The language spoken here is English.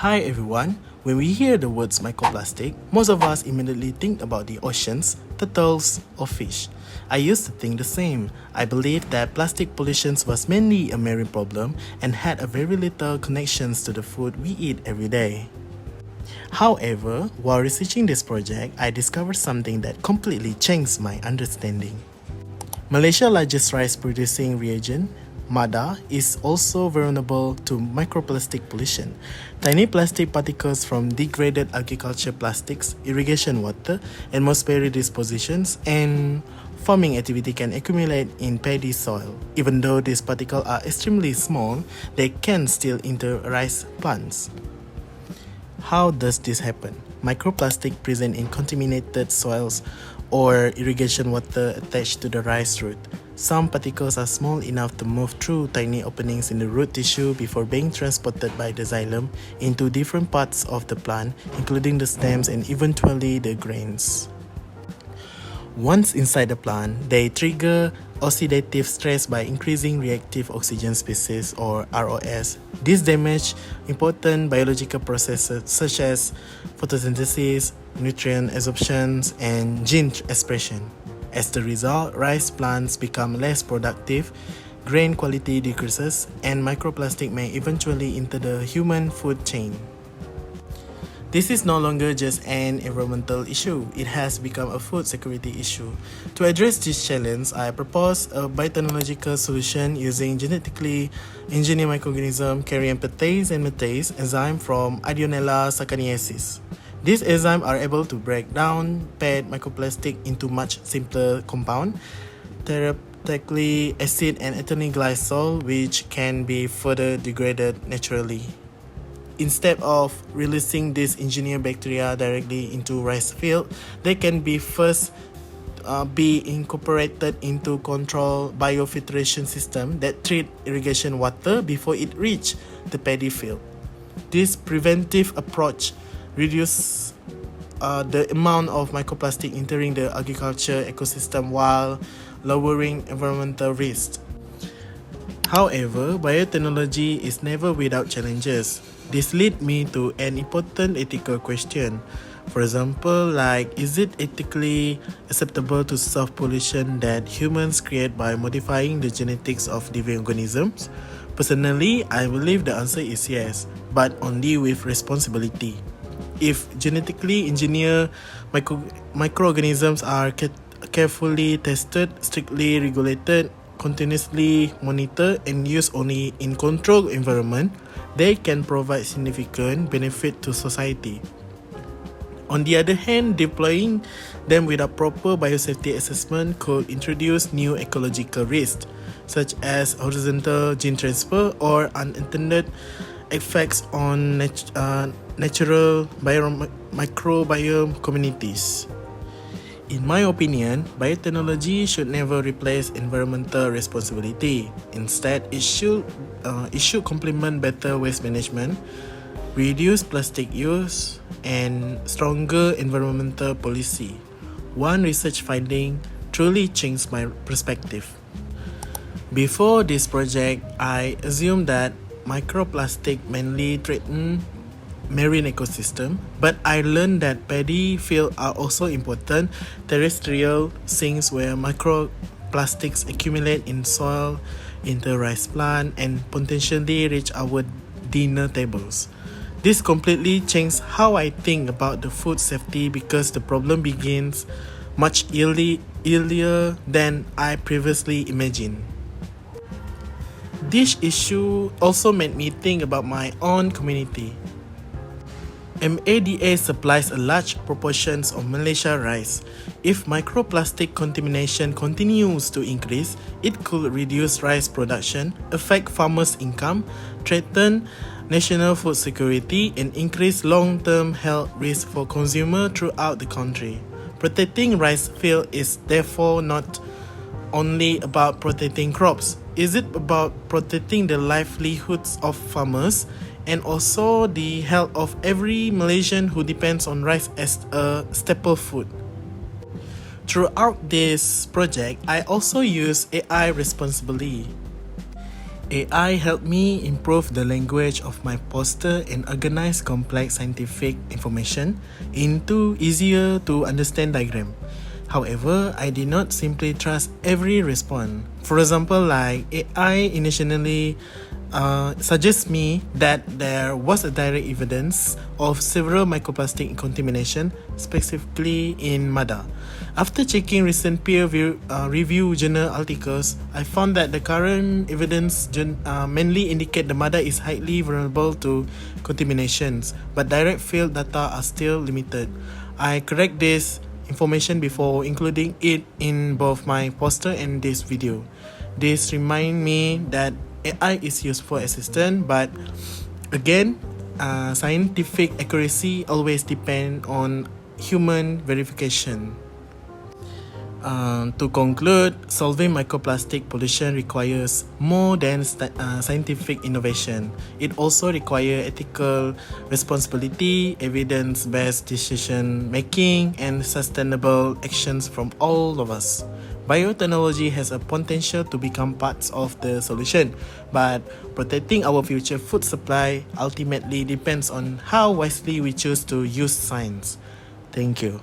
Hi everyone. When we hear the words microplastic, most of us immediately think about the oceans, turtles, or fish. I used to think the same. I believed that plastic pollution was mainly a marine problem and had a very little connections to the food we eat every day. However, while researching this project, I discovered something that completely changed my understanding. Malaysia's largest rice producing region, MADA, is also vulnerable to microplastic pollution. Tiny plastic particles from degraded agriculture plastics, irrigation water, atmospheric dispositions, and farming activity can accumulate in paddy soil. Even though these particles are extremely small, they can still enter rice plants. How does this happen? Microplastic present in contaminated soils or irrigation water attached to the rice root. Some particles are small enough to move through tiny openings in the root tissue before being transported by the xylem into different parts of the plant, including the stems and eventually the grains. Once inside the plant, they trigger oxidative stress by increasing reactive oxygen species or ROS. This damages important biological processes such as photosynthesis, nutrient absorption, and gene expression. As the result, rice plants become less productive, grain quality decreases, and microplastic may eventually enter the human food chain. This is no longer just an environmental issue, it has become a food security issue. To address this challenge, I propose a biotechnological solution using genetically engineered microorganisms carrying protease and metase enzyme from Ideonella sacchariensis. These enzymes are able to break down PET microplastic into much simpler compounds, therapeutically acid and ethylene glycol, which can be further degraded naturally. Instead of releasing these engineered bacteria directly into rice field, they can be first be incorporated into controlled biofiltration system that treat irrigation water before it reach the paddy field. This preventive approach reduces the amount of microplastic entering the agriculture ecosystem while lowering environmental risks. However, biotechnology is never without challenges. This leads me to an important ethical question. For example, is it ethically acceptable to solve pollution that humans create by modifying the genetics of living organisms? Personally, I believe the answer is yes, but only with responsibility. If genetically engineered microorganisms are carefully tested, strictly regulated, continuously monitored, and used only in controlled environment, they can provide significant benefit to society. On the other hand, deploying them without proper biosafety assessment could introduce new ecological risks, such as horizontal gene transfer or unintended effects on natural microbiome communities. In my opinion, biotechnology should never replace environmental responsibility. Instead, it should complement better waste management, reduce plastic use, and stronger environmental policy. One research finding truly changed my perspective. Before this project, I assumed that microplastic mainly threatened marine ecosystem, but I learned that paddy fields are also important terrestrial sinks where microplastics accumulate in soil, in the rice plant, and potentially reach our dinner tables. This completely changed how I think about the food safety because the problem begins much earlier than I previously imagined. This issue also made me think about my own community. MADA supplies a large proportion of Malaysia rice. If microplastic contamination continues to increase, it could reduce rice production, affect farmers' income, threaten national food security, and increase long-term health risks for consumers throughout the country. Protecting rice fields is therefore not only about protecting crops. Is it about protecting the livelihoods of farmers and also the health of every Malaysian who depends on rice as a staple food? Throughout this project, I also use AI responsibly. AI helped me improve the language of my poster and organize complex scientific information into easier to understand diagram. However, I did not simply trust every response. For example, like AI initially suggests me that there was a direct evidence of several microplastic contamination, specifically in MADA. After checking recent review journal articles, I found that the current evidence mainly indicate the MADA is highly vulnerable to contaminations, but direct field data are still limited. I correct this information before including it in both my poster and this video. This remind me that AI is useful assistant, but again, scientific accuracy always depend on human verification. To conclude, solving microplastic pollution requires more than scientific innovation. It also requires ethical responsibility, evidence-based decision making, and sustainable actions from all of us. Biotechnology has a potential to become parts of the solution, but protecting our future food supply ultimately depends on how wisely we choose to use science. Thank you.